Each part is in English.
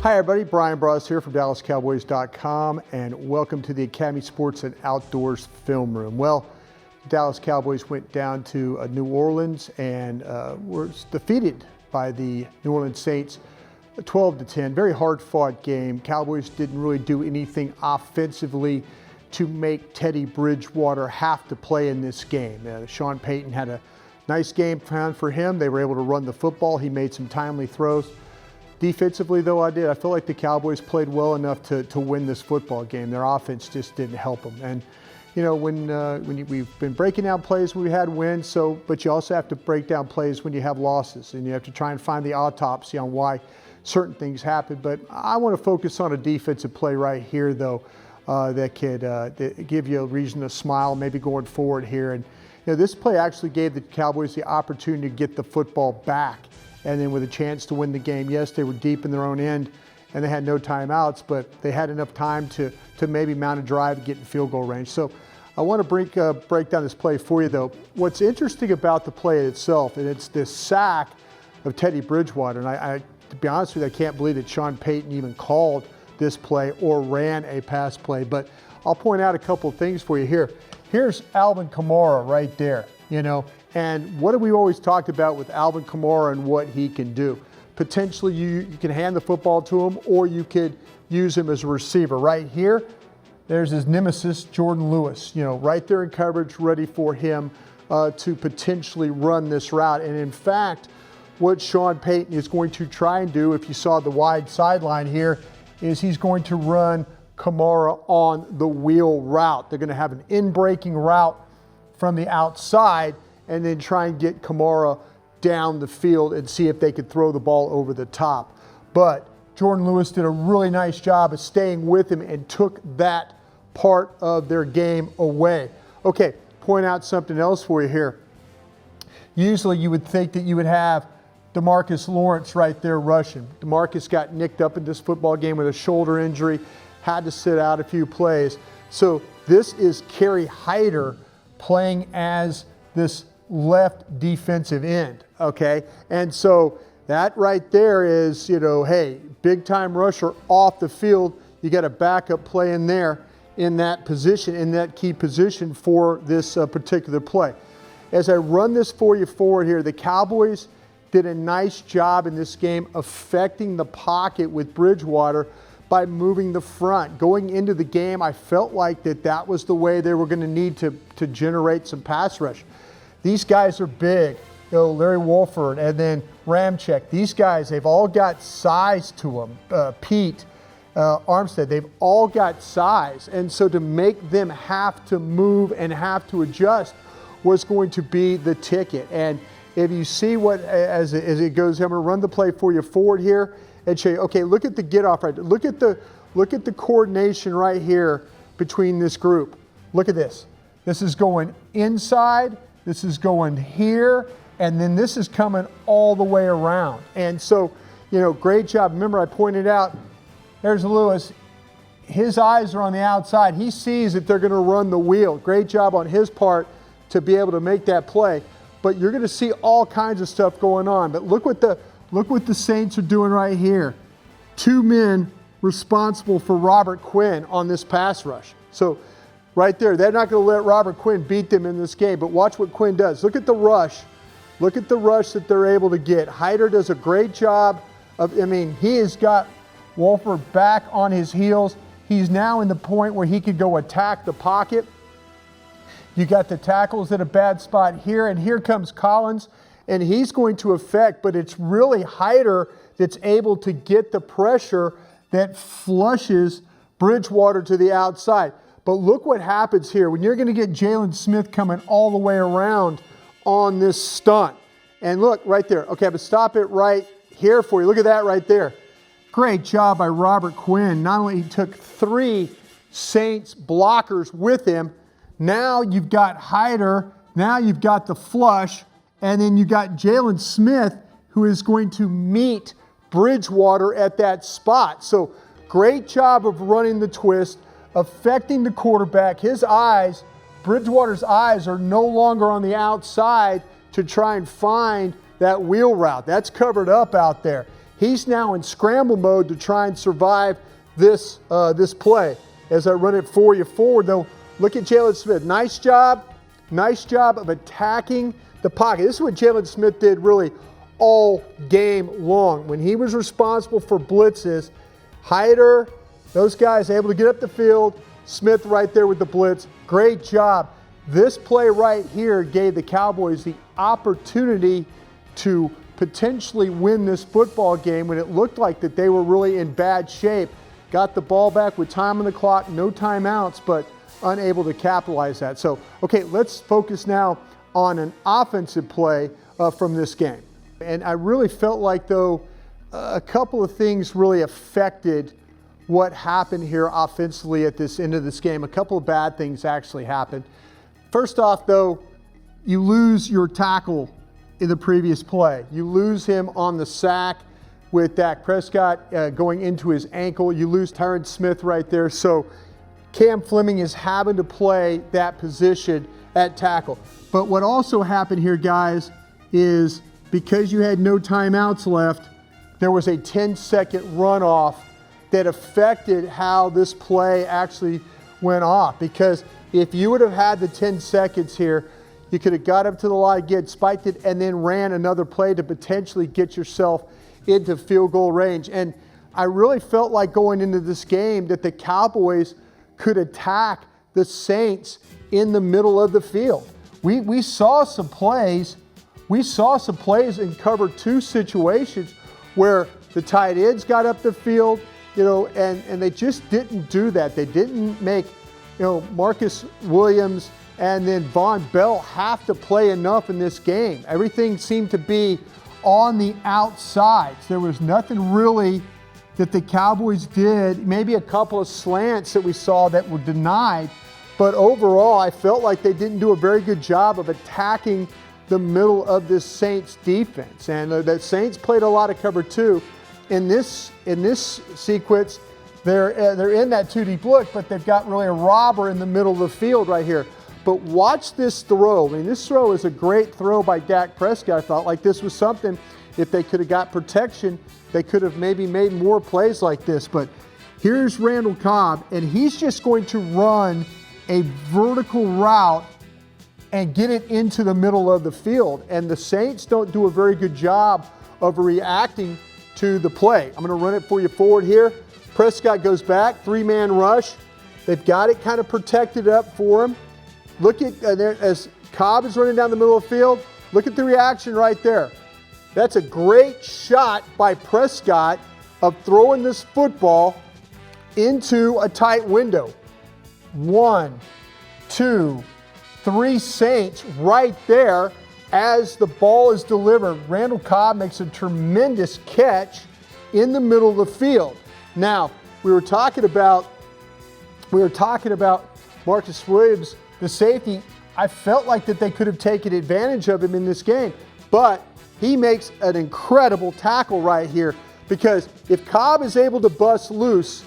Hi everybody, Bryan Broaddus here from DallasCowboys.com, and welcome to the Academy Sports and Outdoors Film Room. Well, Dallas Cowboys went down to New Orleans and were defeated by the New Orleans Saints 12-10. Very hard-fought game. Cowboys didn't really do anything offensively to make Teddy Bridgewater have to play in this game. Sean Payton had a nice game plan for him. They were able to run the football. He made some timely throws. Defensively, though, I feel like the Cowboys played well enough to win this football game. Their offense just didn't help them. And, you know, we've been breaking down plays when we had wins, but you also have to break down plays when you have losses, and you have to try and find the autopsy on why certain things happen. But I want to focus on a defensive play right here, though, that could give you a reason to smile maybe going forward here. And, you know, this play actually gave the Cowboys the opportunity to get the football back, and then with a chance to win the game. Yes, they were deep in their own end, and they had no timeouts, but they had enough time to maybe mount a drive and get in field goal range. So I want to break down this play for you, though. What's interesting about the play itself, and it's this sack of Teddy Bridgewater, and to be honest with you, I can't believe that Sean Payton even called this play or ran a pass play, but I'll point out a couple of things for you here. Here's Alvin Kamara right there, you know, and what have we always talked about with Alvin Kamara and what he can do? Potentially you can hand the football to him, or you could use him as a receiver. Right here, there's his nemesis, Jordan Lewis, you know, right there in coverage, ready for him to potentially run this route. And in fact, what Sean Payton is going to try and do, if you saw the wide sideline here, is he's going to run Kamara on the wheel route. They're going to have an in-breaking route from the outside and then try and get Kamara down the field and see if they could throw the ball over the top. But Jordan Lewis did a really nice job of staying with him and took that part of their game away. Okay, point out something else for you here. Usually you would think that you would have DeMarcus Lawrence right there rushing. DeMarcus got nicked up in this football game with a shoulder injury, had to sit out a few plays. So this is Kerry Hyder playing as this left defensive end, okay? And so that right there is, you know, hey, big time rusher off the field. You got a backup play in there in that position, in that key position for this particular play. As I run this for you forward here, the Cowboys did a nice job in this game affecting the pocket with Bridgewater by moving the front. Going into the game, I felt like that was the way they were going to need to generate some pass rush. These guys are big. You know, Larry Wolford and then Ramczyk. These guys, they've all got size to them. Pete, Armstead, they've all got size. And so to make them have to move and have to adjust was going to be the ticket. And if you see what, as it goes, I'm going to run the play for you forward here and show you, okay, look at the get off right there. Look at the coordination right here between this group. Look at this. This is going inside. This is going here, and then this is coming all the way around. And so, you know, great job. Remember, I pointed out, there's Lewis. His eyes are on the outside. He sees that they're going to run the wheel. Great job on his part to be able to make that play. But you're going to see all kinds of stuff going on. But look what the Saints are doing right here. Two men responsible for Robert Quinn on this pass rush. So right there, they're not going to let Robert Quinn beat them in this game, but watch what Quinn does. Look at the rush. Look at the rush that they're able to get. Hyder does a great job he has got Wolford back on his heels. He's now in the point where he could go attack the pocket. You got the tackles at a bad spot here, and here comes Collins, and he's going to affect, but it's really Hyder that's able to get the pressure that flushes Bridgewater to the outside. But look what happens here when you're going to get Jalen Smith coming all the way around on this stunt. And look right there. Okay, but stop it right here for you. Look at that right there. Great job by Robert Quinn. Not only he took 3 Saints blockers with him, now you've got Hyder, now you've got the flush, and then you've got Jalen Smith who is going to meet Bridgewater at that spot. So great job of running the twist, affecting the quarterback. His eyes, Bridgewater's eyes, are no longer on the outside to try and find that wheel route. That's covered up out there. He's now in scramble mode to try and survive this play. As I run it for you forward, though, look at Jalen Smith. Nice job of attacking the pocket. This is what Jalen Smith did really all game long. When he was responsible for blitzes, Hyder, those guys able to get up the field, Smith right there with the blitz. Great job. This play right here gave the Cowboys the opportunity to potentially win this football game when it looked like that they were really in bad shape. Got the ball back with time on the clock, no timeouts, but unable to capitalize that. So, okay, let's focus now on an offensive play from this game. And I really felt like, though, a couple of things really affected what happened here offensively at this end of this game. A couple of bad things actually happened. First off, though, you lose your tackle in the previous play. You lose him on the sack with Dak Prescott going into his ankle. You lose Tyron Smith right there. So Cam Fleming is having to play that position at tackle. But what also happened here, guys, is because you had no timeouts left, there was a 10-second runoff that affected how this play actually went off. Because if you would have had the 10 seconds here, you could have got up to the line again, spiked it, and then ran another play to potentially get yourself into field goal range. And I really felt like going into this game that the Cowboys could attack the Saints in the middle of the field. We saw some plays. We saw some plays in cover two situations where the tight ends got up the field, and they just didn't do that. They didn't make, Marcus Williams and then Von Bell have to play enough in this game. Everything seemed to be on the outsides. There was nothing really that the Cowboys did, maybe a couple of slants that we saw that were denied, but overall I felt like they didn't do a very good job of attacking the middle of this Saints defense. And the Saints played a lot of cover two. In this sequence, they're in that two deep look, but they've got really a robber in the middle of the field right here. But watch this throw. I mean, this throw is a great throw by Dak Prescott. I thought like this was something, if they could have got protection, they could have maybe made more plays like this. But here's Randall Cobb, and he's just going to run a vertical route and get it into the middle of the field. And the Saints don't do a very good job of reacting to the play. I'm going to run it for you forward here. Prescott goes back, three-man rush. They've got it kind of protected up for him. Look at there as Cobb is running down the middle of the field. Look at the reaction right there. That's a great shot by Prescott of throwing this football into a tight window. 1, 2, 3 Saints right there as the ball is delivered. Randall Cobb makes a tremendous catch in the middle of the field. Now, we were talking about Marcus Williams, the safety. I felt like that they could have taken advantage of him in this game, but he makes an incredible tackle right here, because if Cobb is able to bust loose,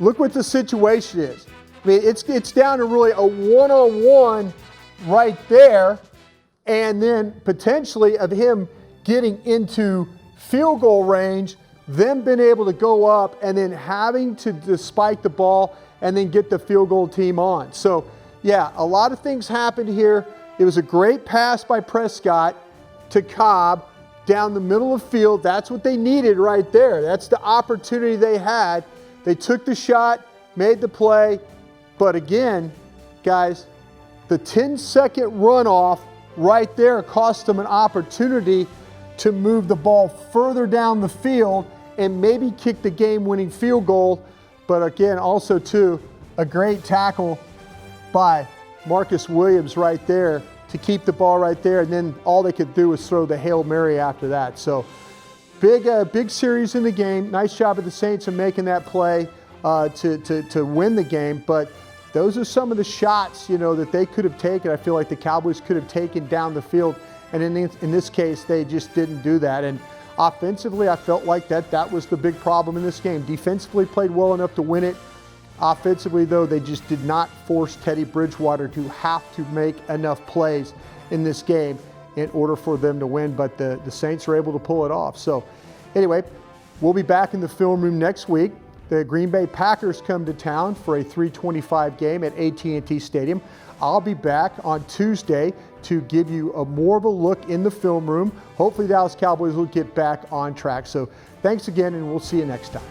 look what the situation is. I mean, it's down to really a one-on-one right there, and then potentially of him getting into field goal range, them being able to go up and then having to spike the ball and then get the field goal team on. So, yeah, a lot of things happened here. It was a great pass by Prescott to Cobb down the middle of the field. That's what they needed right there. That's the opportunity they had. They took the shot, made the play. But again, guys, the 10-second runoff right there cost them an opportunity to move the ball further down the field and maybe kick the game-winning field goal. But again, also too, a great tackle by Marcus Williams right there to keep the ball right there, and then all they could do was throw the Hail Mary after that. So big series in the game. Nice job of the Saints in making that play to win the game. But those are some of the shots, that they could have taken. I feel like the Cowboys could have taken down the field, and in this case, they just didn't do that. And offensively, I felt like that was the big problem in this game. Defensively, played well enough to win it. Offensively, though, they just did not force Teddy Bridgewater to have to make enough plays in this game in order for them to win. But the Saints were able to pull it off. So, Anyway, we'll be back in the film room next week. The Green Bay Packers come to town for a 3:25 game at AT&T Stadium. I'll be back on Tuesday to give you more of a look in the film room. Hopefully, Dallas Cowboys will get back on track. So thanks again, and we'll see you next time.